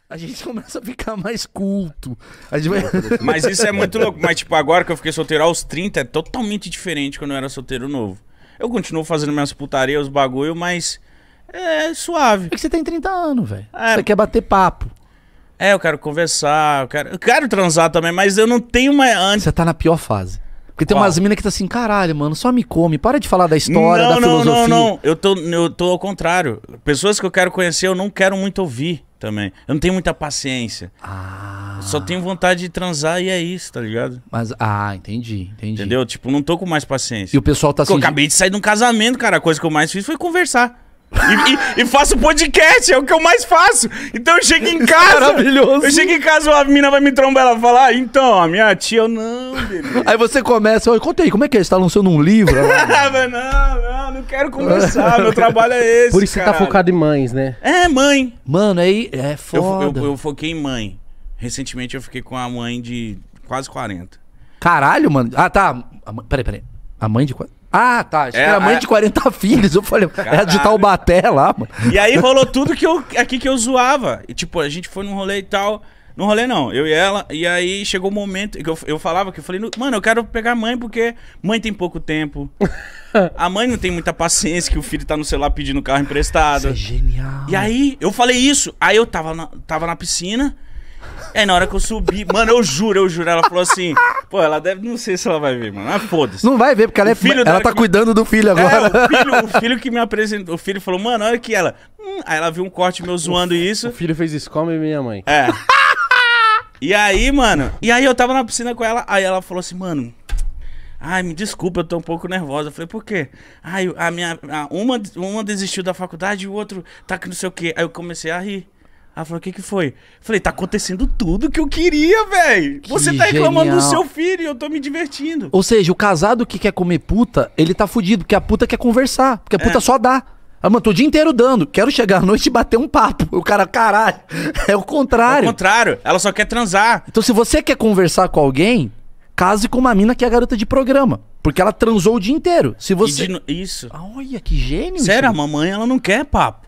a gente começa a ficar mais culto. A gente vai... Mas isso é muito louco. Mas, tipo, agora que eu fiquei solteiro aos 30, é totalmente diferente quando eu era solteiro novo. Eu continuo fazendo minhas putarias, os bagulho, mas é suave. É que você tem 30 anos, velho. É. Você quer bater papo. É, eu quero conversar, eu quero transar também, mas eu não tenho mais... Antes... Você tá na pior fase. Porque tem Qual? umas minas que tá assim, caralho, mano, só me come. Para de falar da história, da filosofia. Não. Eu tô ao contrário. Pessoas que eu quero conhecer, eu não quero muito ouvir também. Eu não tenho muita paciência. Ah. Eu só tenho vontade de transar e é isso, tá ligado? Mas, entendi. Entendeu? Tipo, não tô com mais paciência. E o pessoal tá Porque eu assim... acabei de sair de um casamento, cara. A coisa que eu mais fiz foi conversar. E faço podcast, é o que eu mais faço. Então eu chego em casa. Maravilhoso. Eu chego em casa, a menina vai me trombar, ela fala, então, a minha tia, eu não, bebê. Aí você começa, conta aí, como é que é? Você tá lançando um livro? não quero conversar, meu trabalho é esse. Por isso você tá focado em mães, né? É, mãe. Mano, aí é foda. Eu foquei em mãe. Recentemente eu fiquei com a mãe de quase 40. Caralho, mano. Ah, tá. Peraí. A mãe de... Ah, tá. Acho que era mãe de 40 filhos. Eu falei, é de Taubaté lá, mano. E aí rolou tudo que eu zoava. E tipo, a gente foi num rolê e tal. Num rolê não, eu e ela. E aí chegou o momento que eu falava que eu falei, mano, eu quero pegar a mãe porque mãe tem pouco tempo. A mãe não tem muita paciência que o filho tá no celular pedindo carro emprestado. Isso é genial. E aí eu falei isso. Aí eu tava na piscina. É, na hora que eu subi, mano, eu juro, ela falou assim, pô, ela deve, não sei se ela vai ver, mano, mas foda-se. Não vai ver, porque ela tá cuidando do filho agora. O filho que me apresentou, o filho falou, mano, olha aqui ela. Aí ela viu um corte meu zoando isso. O filho fez isso, come minha mãe. É. E aí, mano, eu tava na piscina com ela, aí ela falou assim, mano, ai, me desculpa, eu tô um pouco nervosa. Eu falei, por quê? Ai, uma desistiu da faculdade e o outro tá que não sei o quê. Aí eu comecei a rir. Ela falou, o que que foi? Eu falei, tá acontecendo tudo que eu queria, velho. Você tá reclamando do seu filho e eu tô me divertindo. Ou seja, o casado que quer comer puta, ele tá fudido, porque a puta quer conversar. Porque a puta só dá. Ah, mano, tô o dia inteiro dando. Quero chegar à noite e bater um papo. O cara, caralho, é o contrário. É o contrário, ela só quer transar. Então se você quer conversar com alguém, case com uma mina que é a garota de programa. Porque ela transou o dia inteiro. Se você... Isso. Ah, olha, que gênio. Sério, a mamãe, ela não quer papo.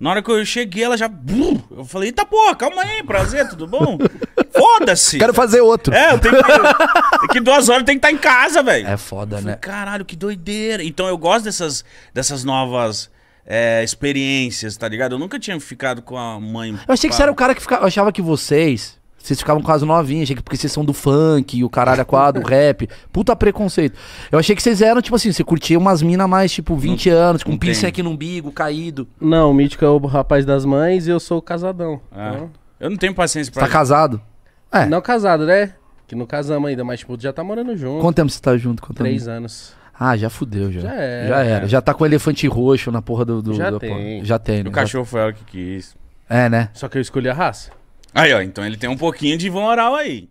Na hora que eu cheguei, ela já... Eu falei, eita porra, calma aí, prazer, tudo bom? Foda-se. Quero fazer outro. É, eu tenho que... Daqui 2 horas eu tenho que estar em casa, velho. É foda, né? Caralho, que doideira. Então eu gosto dessas novas experiências, tá ligado? Eu nunca tinha ficado com a mãe... Eu achei que você era o cara que ficava... Eu achava que vocês ficavam quase novinhos, achei que porque vocês são do funk, o caralho do rap, puta preconceito. Eu achei que vocês eram, tipo assim, você curtia umas minas mais, tipo, 20 anos, com piercing aqui no umbigo, caído. Não, o Mítico é o rapaz das mães e eu sou o casadão. Então... Eu não tenho paciência pra... Tá casado? É. Não casado, né? Que não casamos ainda, mas, tipo, já tá morando junto. Quanto tempo você tá junto? 3 anos. Ah, já fudeu, já. Já era. Já era. Já tá com o elefante roxo na porra do... Já da tem. porra. Já tem, né? O cachorro foi ela que quis. É, né? Só que eu escolhi a raça. Aí, ó, então ele tem um pouquinho de vão oral aí.